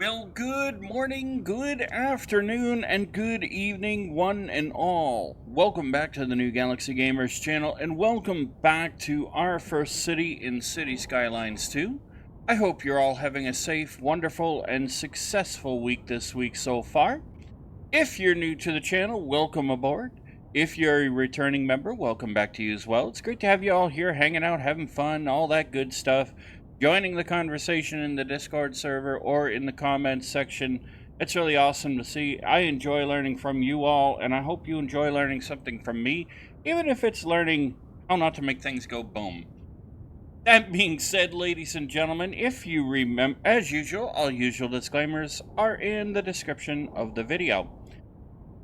Well, good morning, good afternoon, and good evening, one and all. Welcome back to the New Galaxy Gamers channel, and welcome back to our first city in City Skylines 2. I hope you're all having a safe, wonderful, and successful week this week so far. If you're new to the channel, welcome aboard. If you're a returning member, welcome back to you as well. It's great to have you all here hanging out, having fun, all that good stuff. Joining the conversation in the Discord server or in the comments section. It's really awesome to see. I enjoy learning from you all, and I hope you enjoy learning something from me, even if it's learning how not to make things go boom. That being said, ladies and gentlemen, if you remember, as usual, all usual disclaimers are in the description of the video.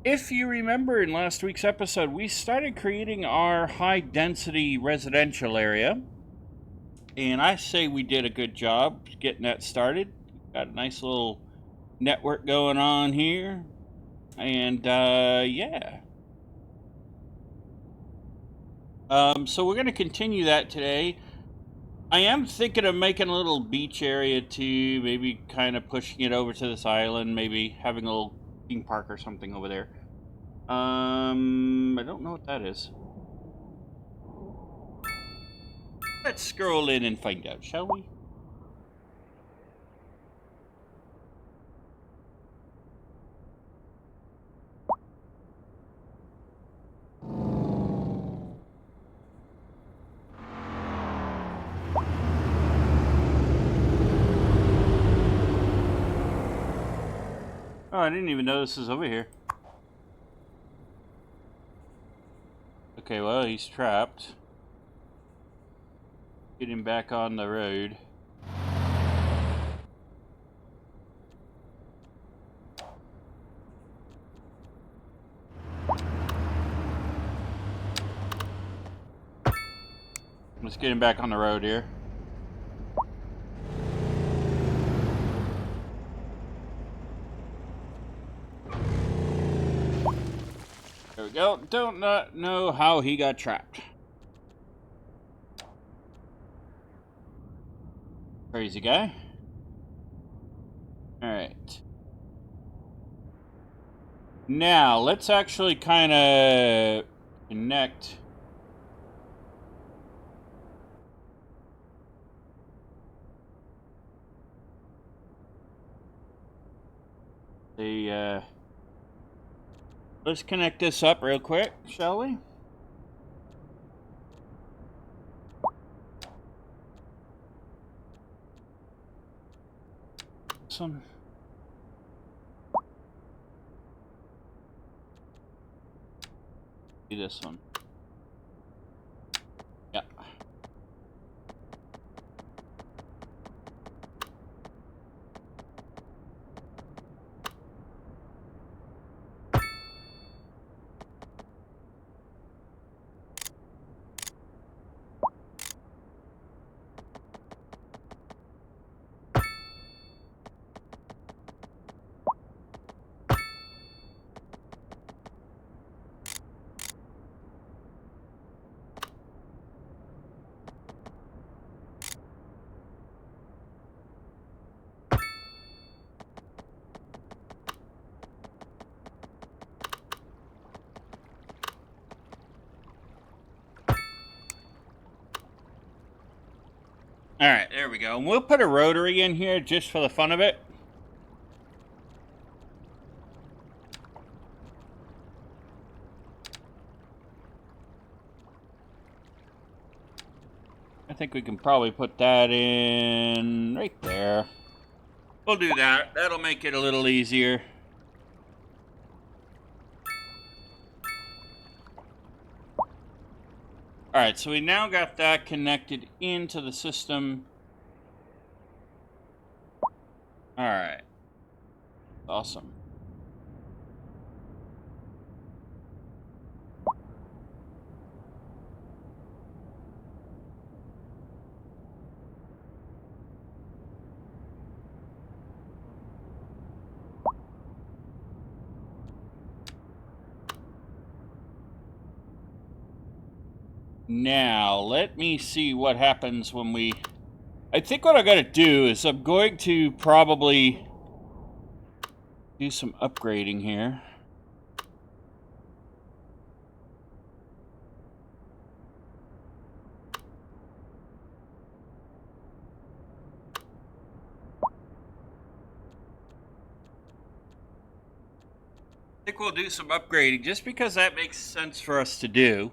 If you remember in last week's episode, we started creating our high-density residential area. And I say we did a good job getting that started. Got a nice little network going on here. And, yeah. So we're going to continue that today. I am thinking of making a little beach area too. Maybe kind of pushing it over to this island. Maybe having a little theme park or something over there. I don't know what that is. Let's scroll in and find out, shall we? Oh, I didn't even know this was over here. Okay, well, he's trapped. Get him back on the road. Let's get him back on the road here. There we go. Don't not know how he got trapped. Crazy guy. Alright. Now, let's actually kind of connect. Let's connect this up real quick, shall we? Some. Do this one. Yeah. Alright, there we go. And we'll put a rotary in here just for the fun of it. I think we can probably put that in right there. We'll do that. That'll make it a little easier. Alright, so we now got that connected into the system. Alright. Awesome. Now, let me see what happens when we... I think what I gotta do is I'm going to probably do some upgrading here. I think we'll do some upgrading just because that makes sense for us to do.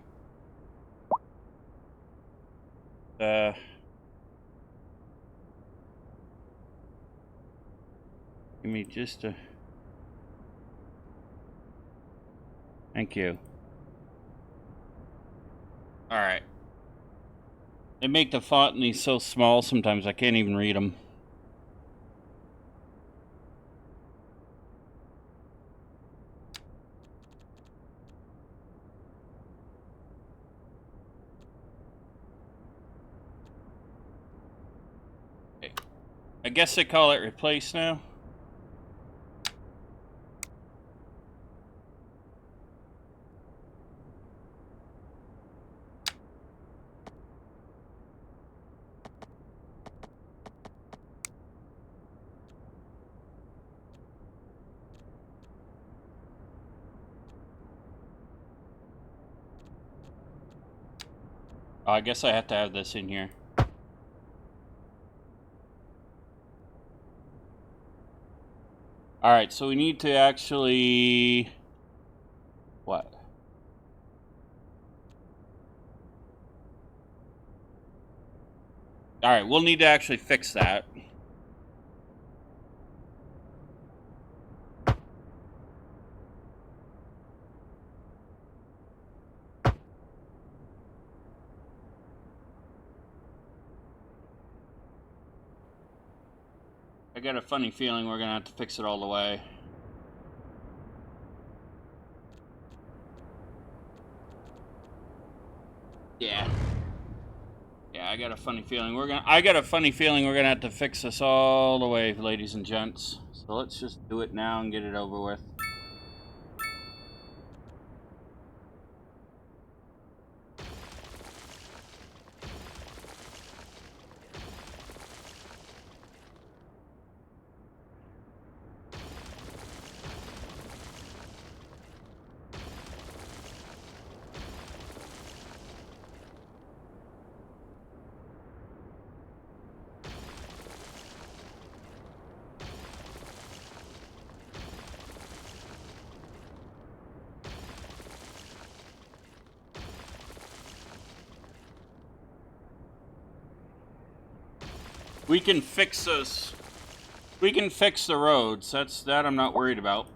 Give me just a... Thank you. Alright. They make the font in these so small sometimes I can't even read them. I guess they call it replace now. Oh, I guess I have to have this in here. Alright, so we need to actually... What? Alright, we'll need to actually fix that. I got a funny feeling we're gonna have to fix it all the way. Yeah. Yeah, I got a funny feeling we're gonna have to fix this all the way, ladies and gents. So let's just do it now and get it over with. We can fix those. We can fix the roads. That I'm not worried about.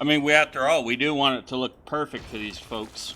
I mean, after all, we do want it to look perfect for these folks.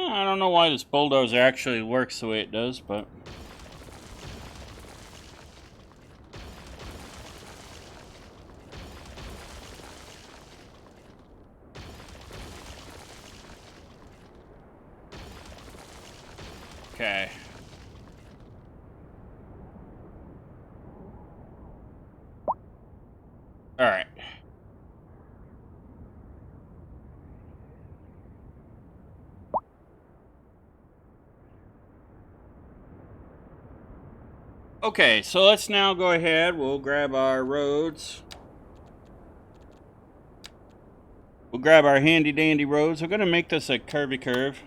I don't know why this bulldozer actually works the way it does, but... Okay. Alright. Okay, so let's now go ahead. We'll grab our roads. We'll grab our handy dandy roads. We're going to make this a curvy curve.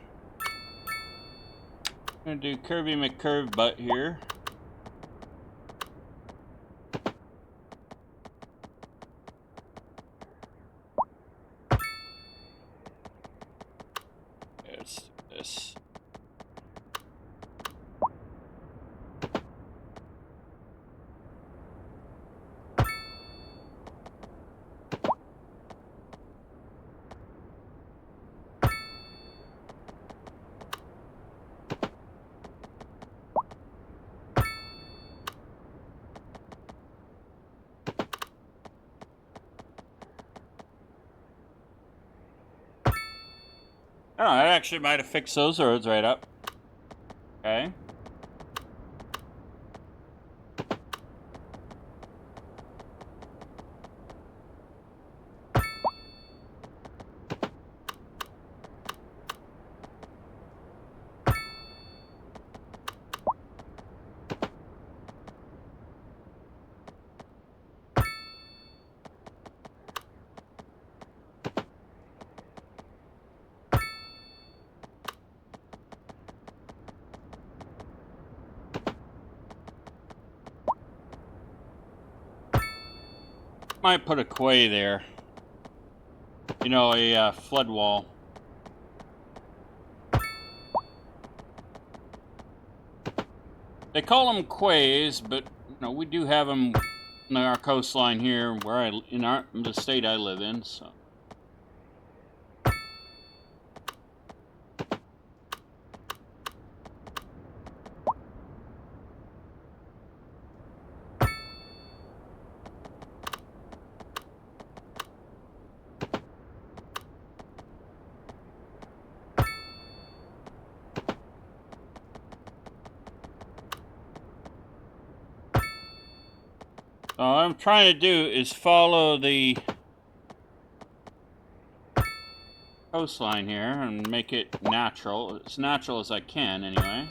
I'm going to do curvy McCurve butt here. Let's do this. Oh, I actually might have fixed those roads right up. Okay. Might put a quay there. You know, a flood wall. They call them quays, but you know we do have them on our coastline here, where in the state I live in. So. All I'm trying to do is follow the coastline here and make it natural. As natural as I can, anyway.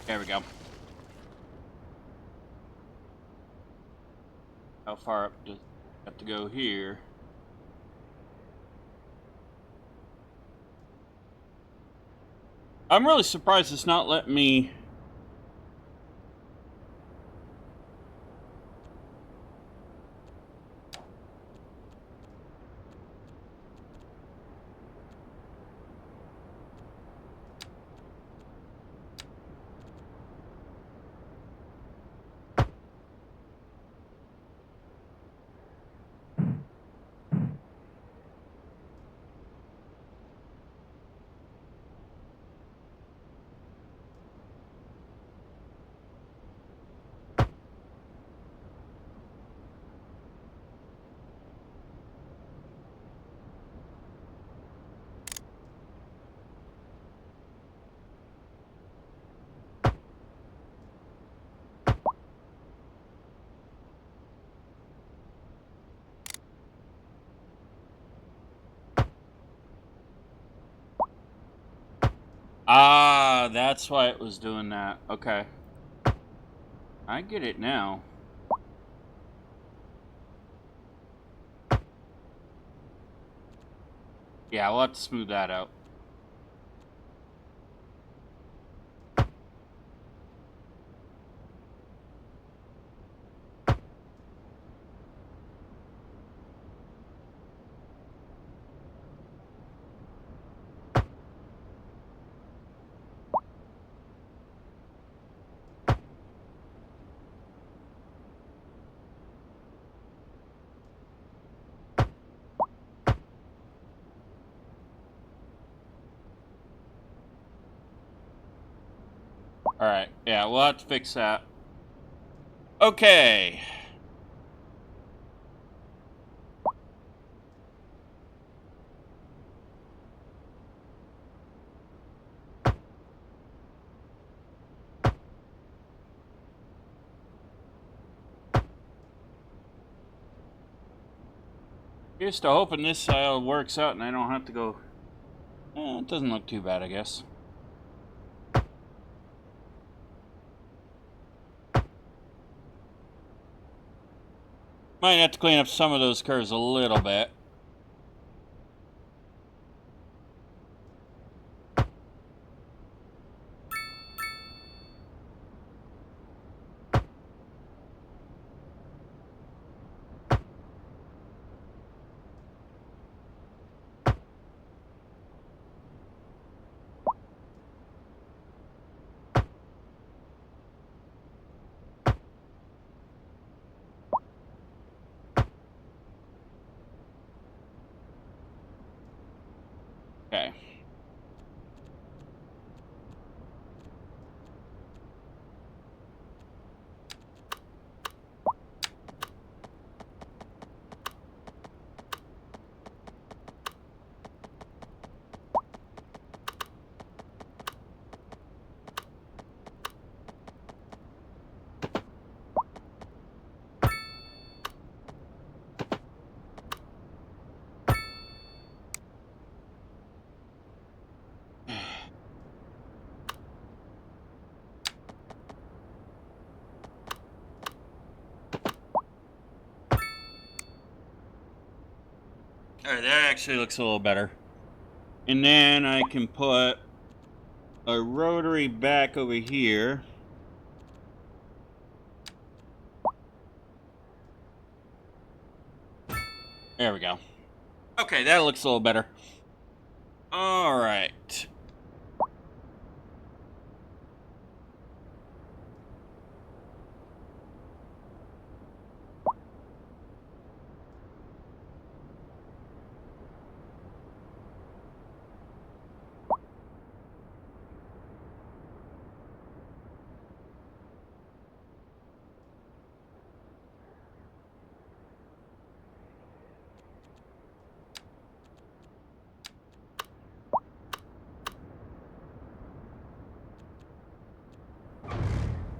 There we go. How far up does it have to go here? I'm really surprised it's not letting me. Ah, that's why it was doing that. Okay. I get it now. Yeah, we'll have to smooth that out. Alright, yeah, we'll have to fix that. Okay. Here's to hoping this works out and I don't have to go... it doesn't look too bad, I guess. Might have to clean up some of those curves a little bit. Okay. Alright, that actually looks a little better. And then I can put a rotary back over here. There we go. Okay, that looks a little better. Alright.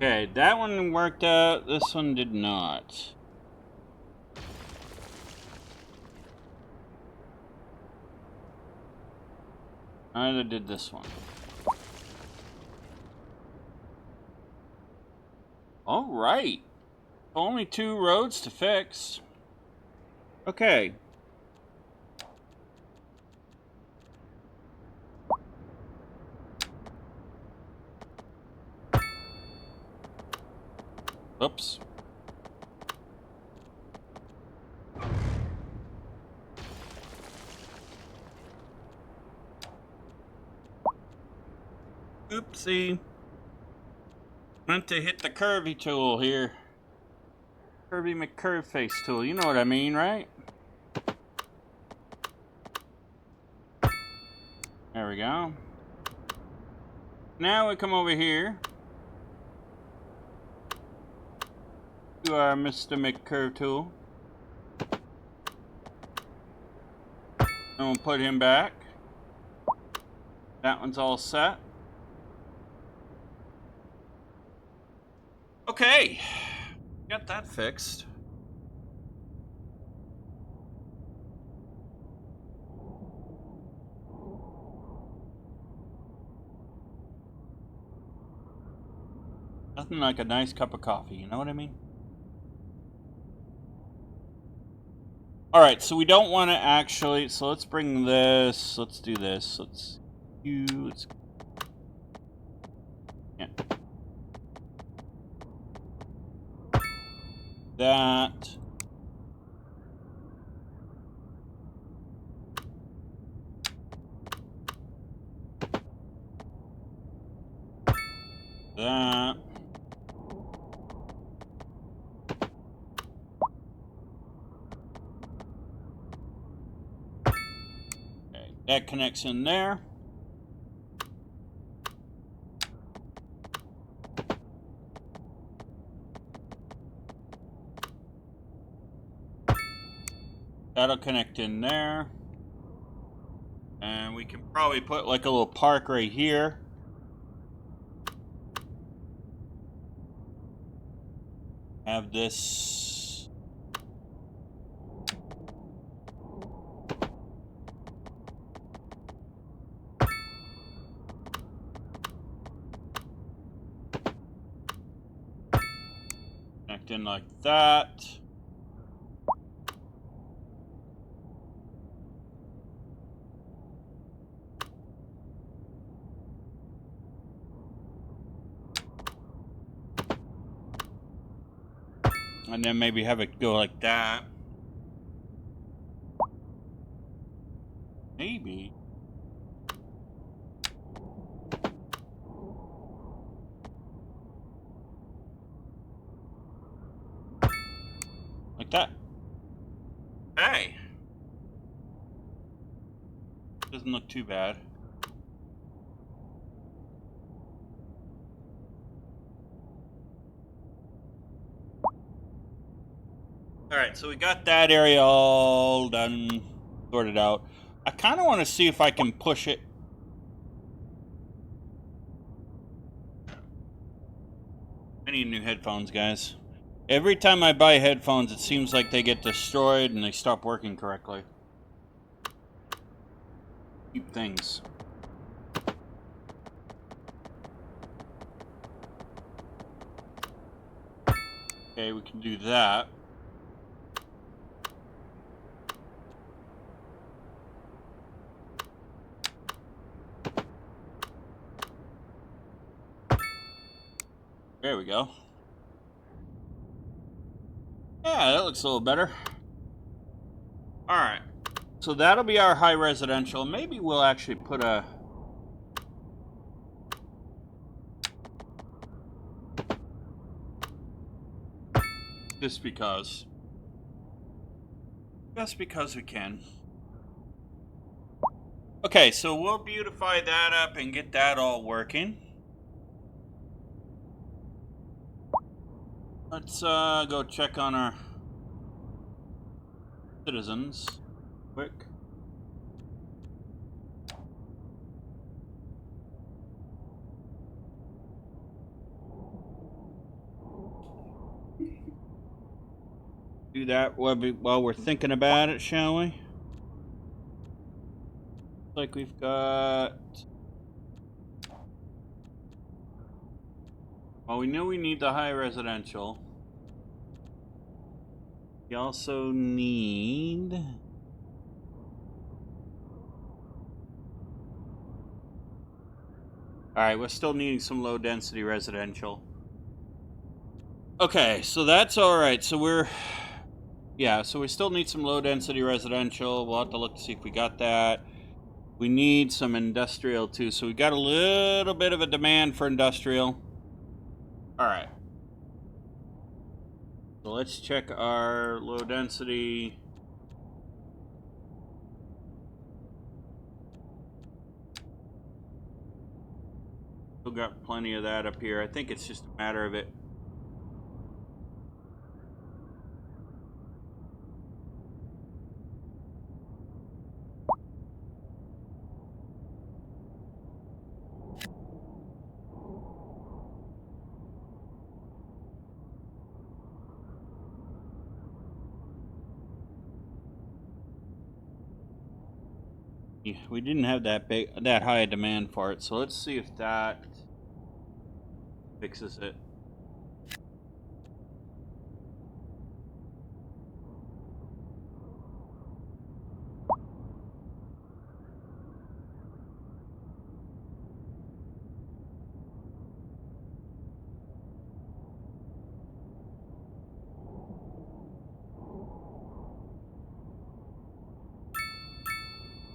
Okay, that one worked out. This one did not. Neither did this one. All right. Only 2 roads to fix. Okay. Oops. Oopsie. Meant to hit the curvy tool here. Curvy McCurve face tool. You know what I mean, right? There we go. Now we come over here to our Mr. McCurve tool. And we'll put him back. That one's all set. Okay. Got that fixed. Nothing like a nice cup of coffee, you know what I mean? Alright, so we don't want to actually... So let's bring this... Let's do this. Let's... Let's... Yeah. That... That... That connects in there. That'll connect in there. And we can probably put like a little park right here. Have this. Connect in like that. And then maybe have it go like that. Maybe. Like that. Hey. Doesn't look too bad. Alright, so we got that area all done, sorted out. I kind of want to see if I can push it. I need new headphones, guys. Every time I buy headphones, it seems like they get destroyed and they stop working correctly. Keep things. Okay, we can do that. There we go. Yeah, that looks a little better. Alright. So that'll be our high residential. Maybe we'll actually put a... Just because. Just because we can. Okay, so we'll beautify that up and get that all working. Let's go check on our citizens quick. Do that while we're thinking about it, shall we? Looks like we've got... Well, we know we need the high residential. We also need... Alright, we're still needing some low density residential. Okay, so that's alright. So we're... Yeah, so we still need some low density residential. We'll have to look to see if we got that. We need some industrial too. So we got a little bit of a demand for industrial. Alright. So let's check our low density. Still got plenty of that up here. I think it's just a matter of it. Yeah, we didn't have that high a demand for it, so let's see if that fixes it.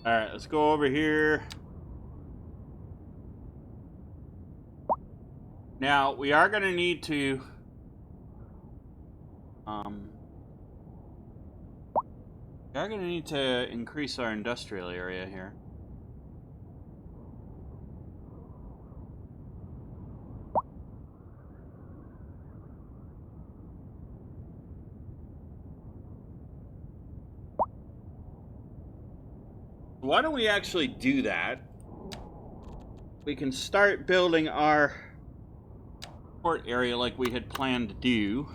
Alright, let's go over here. Now, we are going to need to... we are going to need to increase our industrial area here. Why don't we actually do that? We can start building our port area like we had planned to do.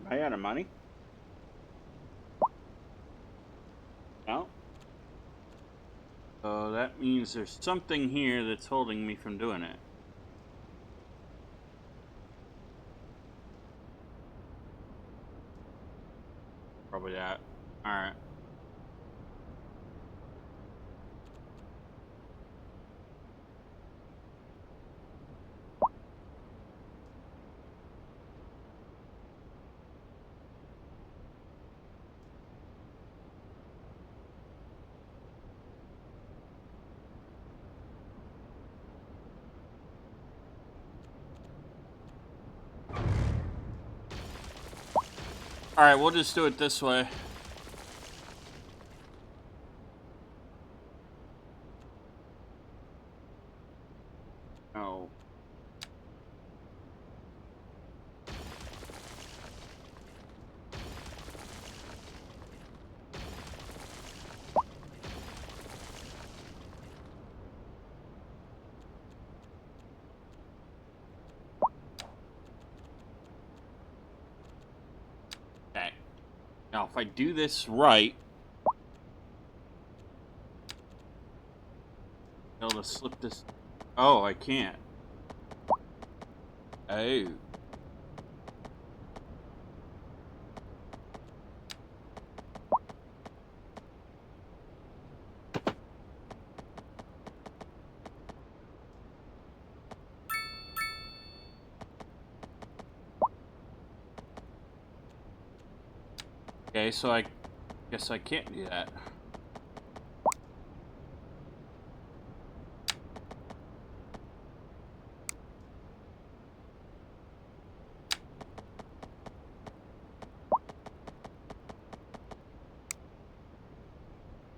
Am I out of money? No. So that means there's something here that's holding me from doing it. Probably that. Alright. Alright, we'll just do it this way. Oh. Okay. Now, if I do this right, I'll be able to slip this. Oh, I can't. Oh. Okay, so I guess I can't do that.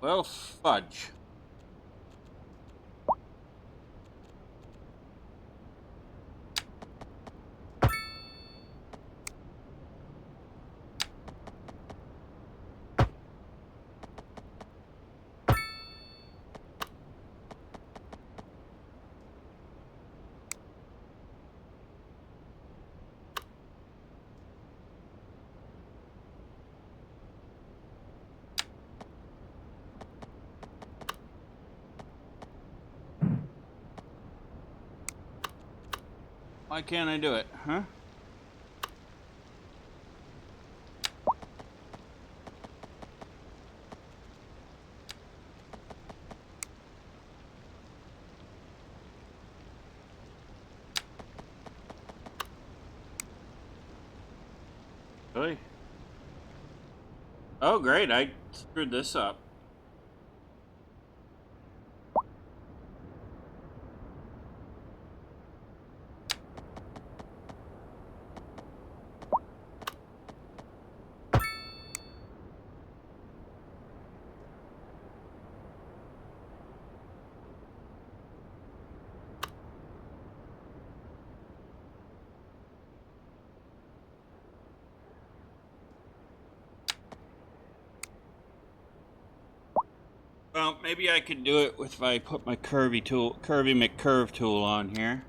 Well, fudge. Why can't I do it, huh? Really? Oh, great, I screwed this up. Well, maybe I could do it if I put my Curvy McCurve tool on here.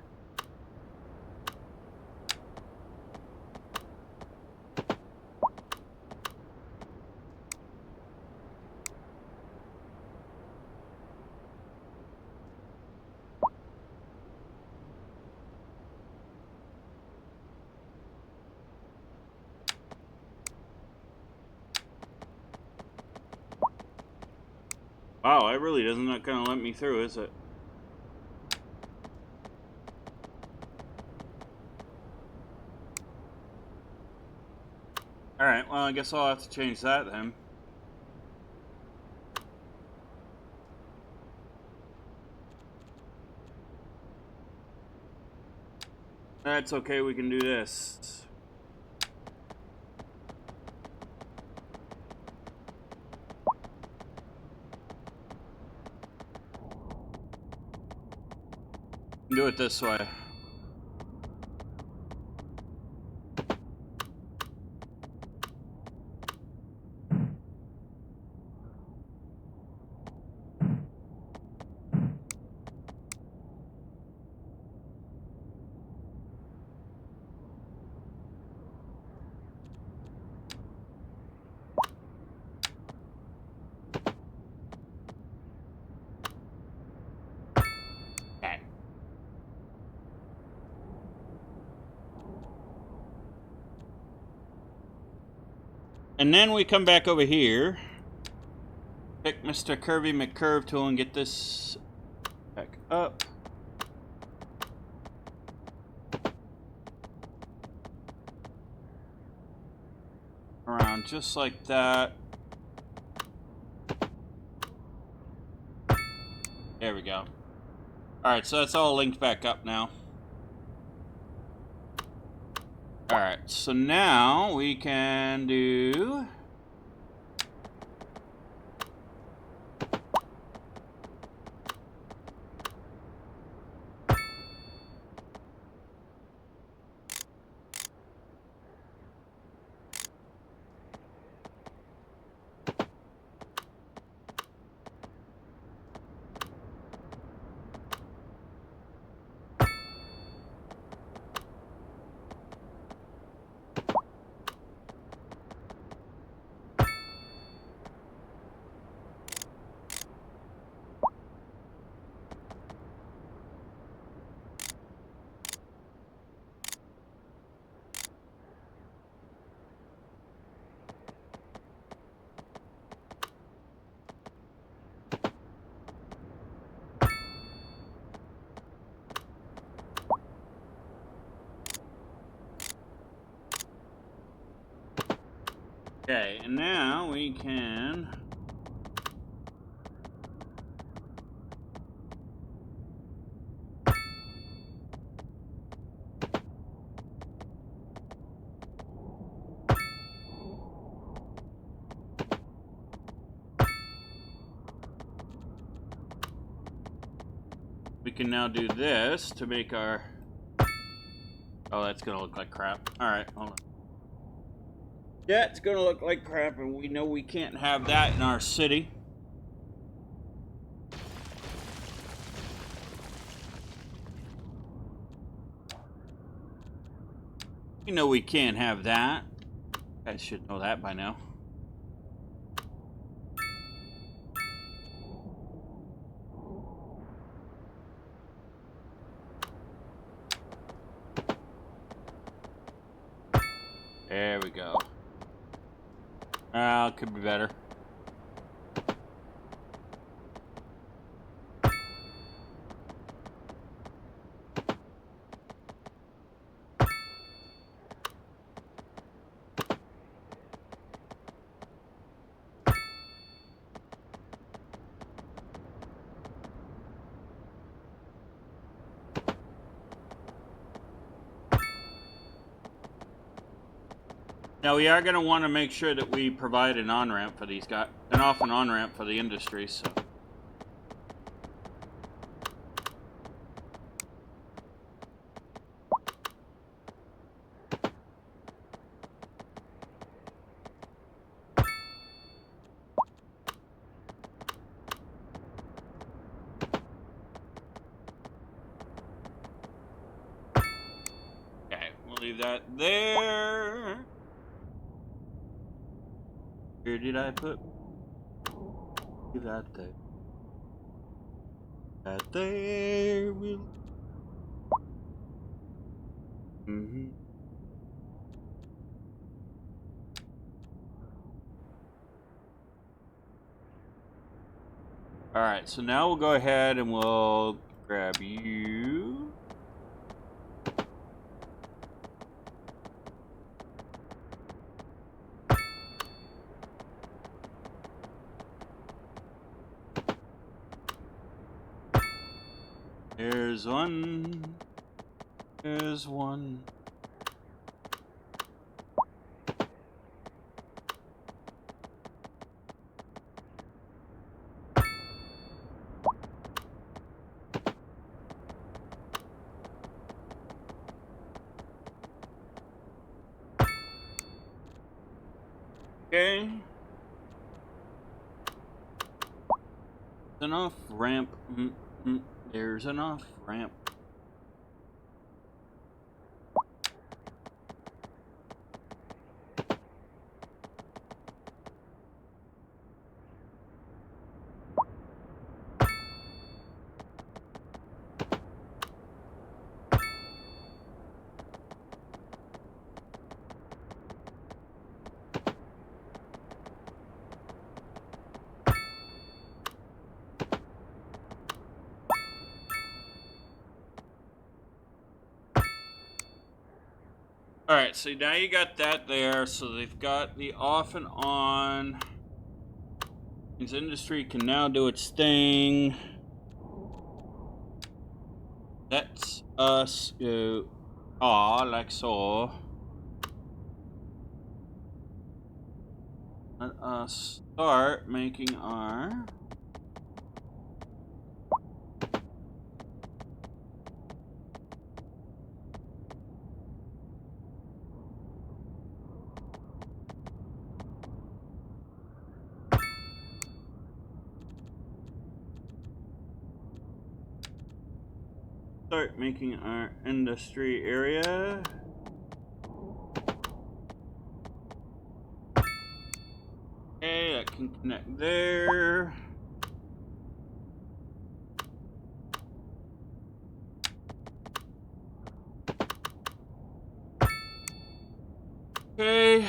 Wow, it really doesn't not gonna let me through, is it? Alright, well, I guess I'll have to change that then. That's okay, we can do this. Do it this way. Okay. And then we come back over here, pick Mr. Curvy McCurve tool and get this back up. Around just like that. There we go. Alright, so that's all linked back up now. Alright, so now we can do... Okay, and now we can... We can now do this to make our... Oh, that's gonna look like crap. Alright, hold on. Yeah, it's gonna look like crap, and we know we can't have that in our city. You know we can't have that. You guys should know that by now. There we go. Could be better. Now we are going to want to make sure that we provide an on-ramp for these guys, an off and on-ramp for the industry, so. Okay, we'll leave that there. Where did I put? Leave that there. That there will. Alright, so now we'll go ahead and we'll grab you. There's one. There's one. Okay. Enough ramp. There's enough ramp. Alright, so now you got that there, so they've got the off and on. This industry can now do its thing. Let's us go like so. Let us start making our industry area. Okay, that can connect there. Okay.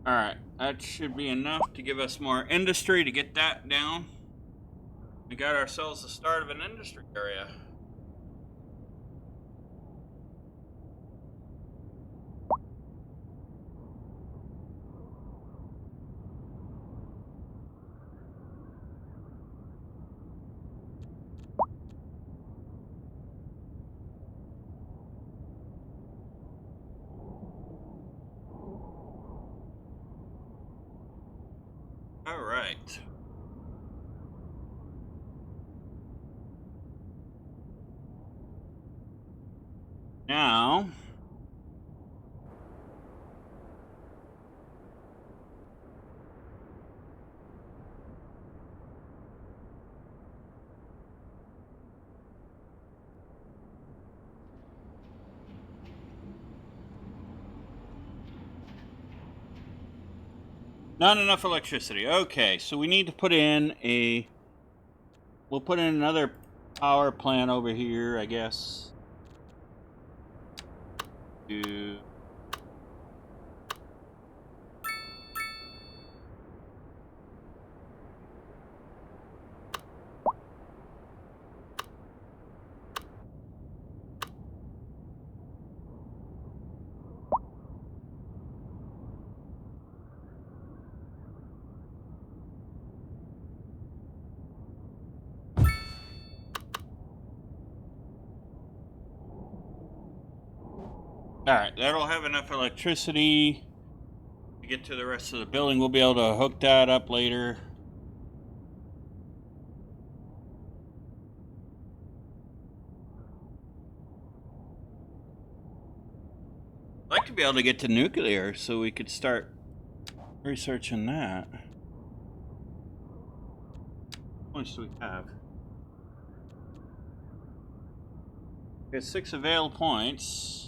Alright, that should be enough to give us more industry to get that down. We got ourselves the start of an industry area. Alright. Now, not enough electricity. Okay, so we need to put in a... We'll put in another power plant over here, I guess. To... Alright, that'll have enough electricity to get to the rest of the building. We'll be able to hook that up later. I'd like to be able to get to nuclear so we could start researching that. How much do we have? We have 6 avail points.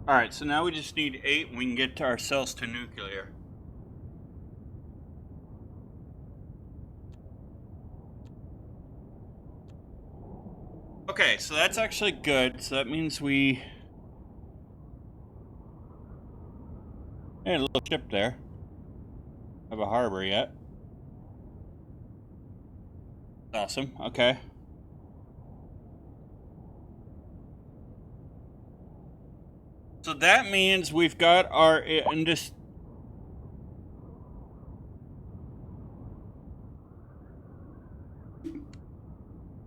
Alright, so now we just need 8 and we can get to ourselves to nuclear. Okay, so that's actually good. So that means we... Hey, a little ship there. Have a harbor yet. Awesome, okay. So that means we've got our...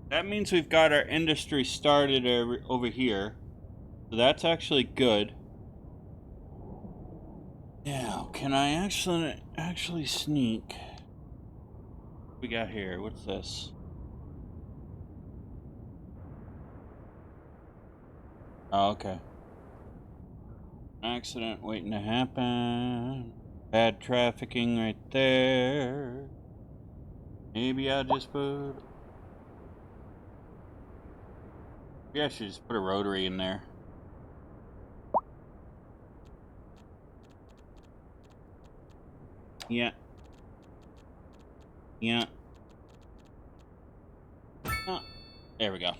That means we've got our industry started over here. So that's actually good. Now, can I actually sneak? What we got here? What's this? Oh, okay. Accident waiting to happen. Bad trafficking right there. Maybe I'll just put... Maybe I should just put a rotary in there. Yeah. Yeah. Oh, there we go.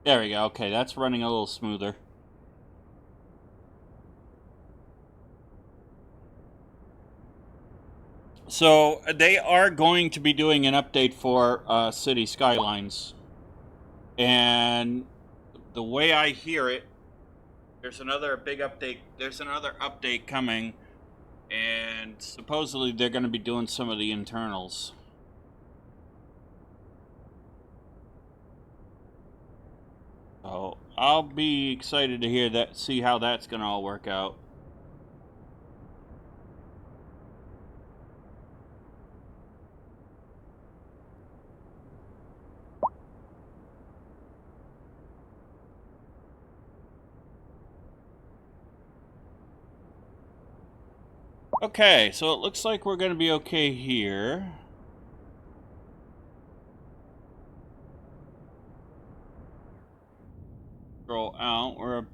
There we go. Okay, that's running a little smoother. So they are going to be doing an update for City Skylines. And the way I hear it, there's another big update. There's another update coming. And supposedly they're going to be doing some of the internals. So I'll be excited to hear that, see how that's going to all work out. Okay, so it looks like we're going to be okay here. Scroll out. We're...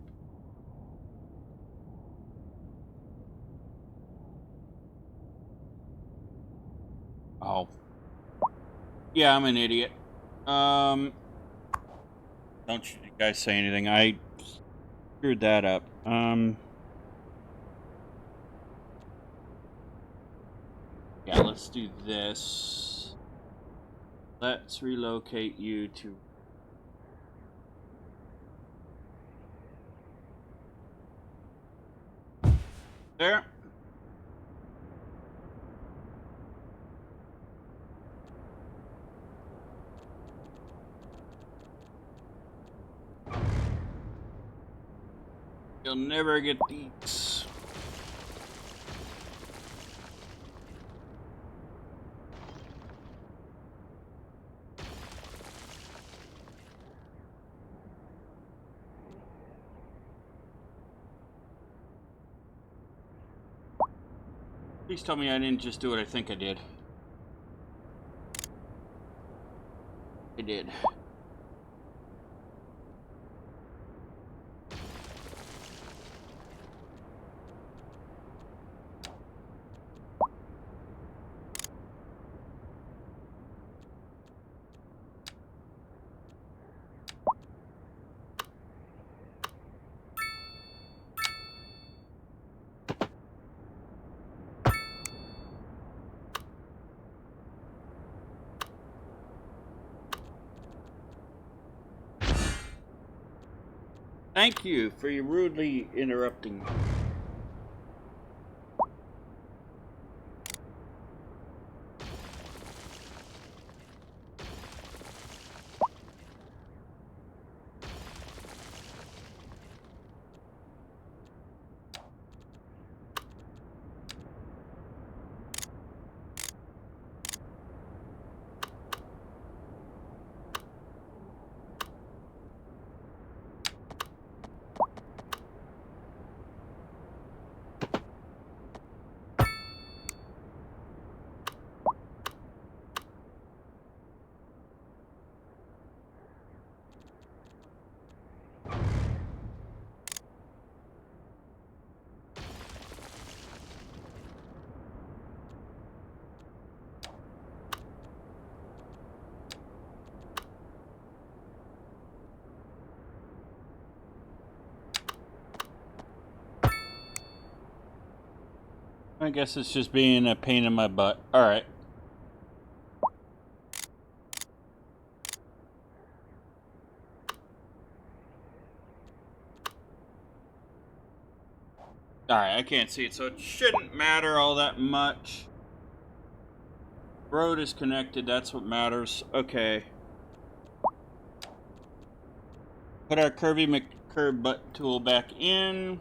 Oh. Yeah, I'm an idiot. Don't you guys say anything. I screwed that up. Yeah, let's do this. Let's relocate you to... There. You'll never get these. Please tell me I didn't just do what I think I did. I did. Thank you for your rudely interrupting. I guess it's just being a pain in my butt. Alright. Alright, I can't see it, so it shouldn't matter all that much. Road is connected, that's what matters. Okay. Put our Curvy McCurb butt tool back in.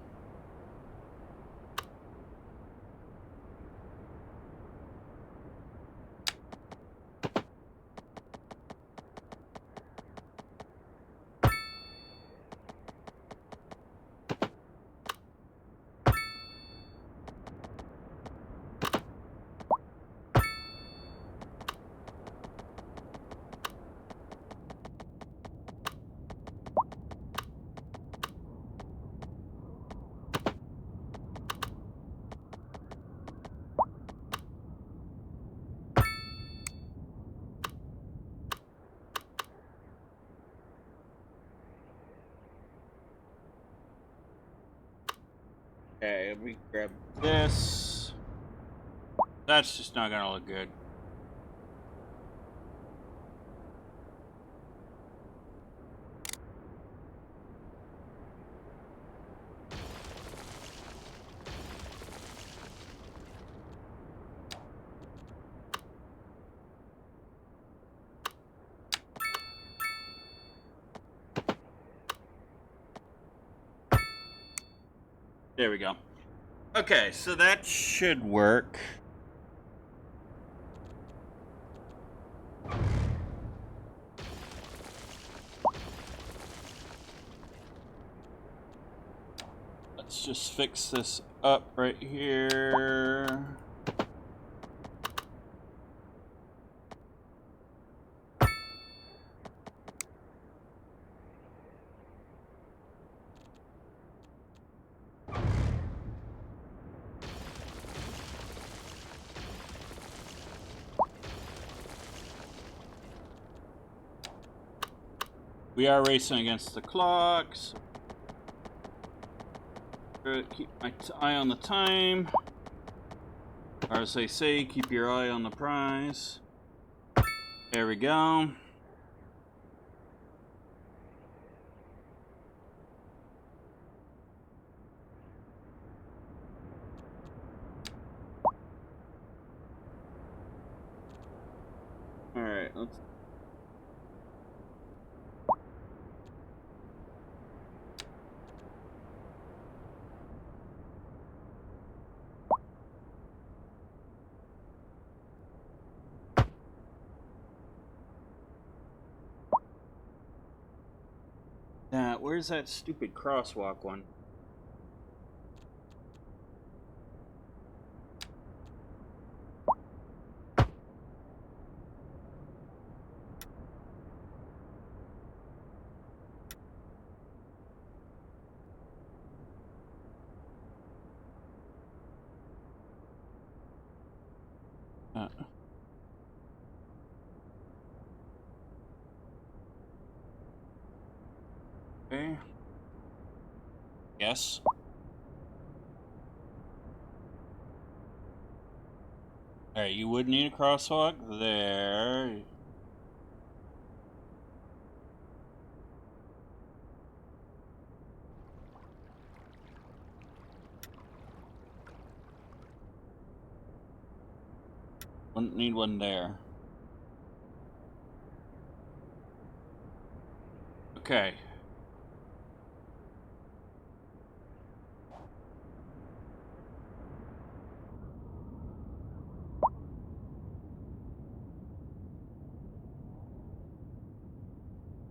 Okay, we grab this. That's just not gonna look good. There we go. Okay, so that should work. Let's just fix this up right here. We are racing against the clocks. Keep my eye on the time. Or as they say, keep your eye on the prize. There we go. Alright, let's... where's that stupid crosswalk one? Okay. Yes. Alright, you would need a crosswalk there. Wouldn't need one there. Okay.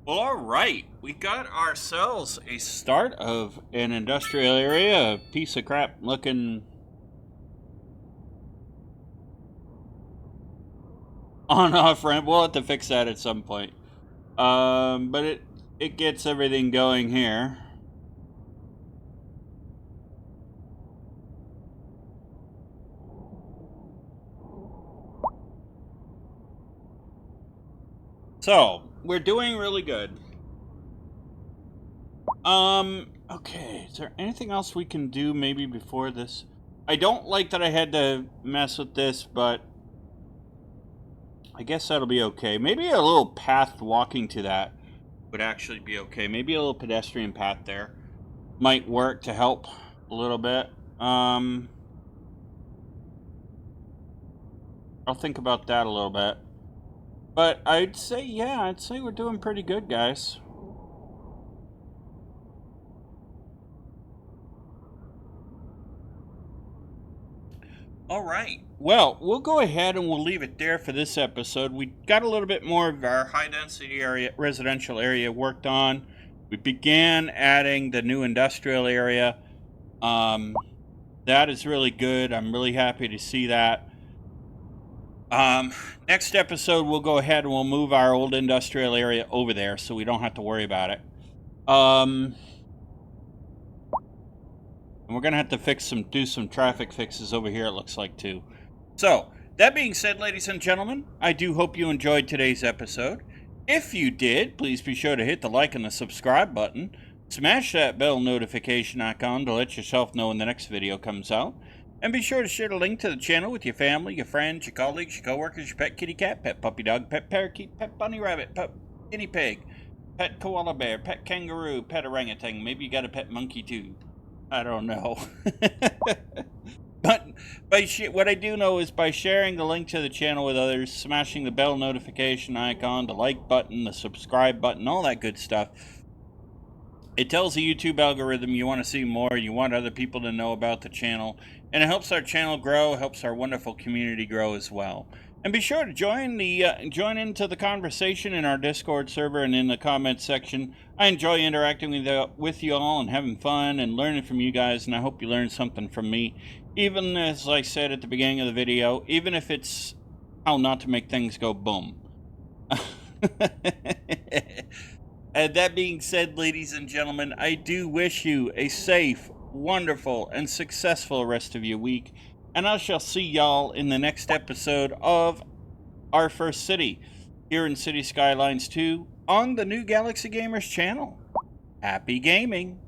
Well, alright. We got ourselves a start of an industrial area, a piece of crap looking on-off ramp. We'll have to fix that at some point. But it gets everything going here. So, we're doing really good. Okay, is there anything else we can do maybe before this? I don't like that I had to mess with this, but I guess that'll be okay. Maybe a little path walking to that would actually be okay. Maybe a little pedestrian path there might work to help a little bit. I'll think about that a little bit. But I'd say, yeah, I'd say we're doing pretty good, guys. All right. Well, we'll go ahead and we'll leave it there for this episode. We got a little bit more of our high-density area, residential area worked on. We began adding the new industrial area. That is really good. I'm really happy to see that. Next episode, we'll go ahead and we'll move our old industrial area over there so we don't have to worry about it. And we're going to have to do some traffic fixes over here, it looks like, too. So, that being said, ladies and gentlemen, I do hope you enjoyed today's episode. If you did, please be sure to hit the like and the subscribe button. Smash that bell notification icon to let yourself know when the next video comes out. And be sure to share the link to the channel with your family, your friends, your colleagues, your coworkers, your pet kitty cat, pet puppy dog, pet parakeet, pet bunny rabbit, pet guinea pig, pet koala bear, pet kangaroo, pet orangutan. Maybe you got a pet monkey too. I don't know. But what I do know is by sharing the link to the channel with others, smashing the bell notification icon, the like button, the subscribe button, all that good stuff, it tells the YouTube algorithm you want to see more, you want other people to know about the channel, and it helps our channel grow, helps our wonderful community grow as well. And be sure to join into the conversation in our Discord server and in the comments section. I enjoy interacting with you all and having fun and learning from you guys, and I hope you learned something from me. Even as I said at the beginning of the video, even if it's how not to make things go boom. And that being said, ladies and gentlemen, I do wish you a safe, wonderful, and successful rest of your week. And I shall see y'all in the next episode of Our First City here in City Skylines 2 on the New Galaxy Gamers channel. Happy gaming!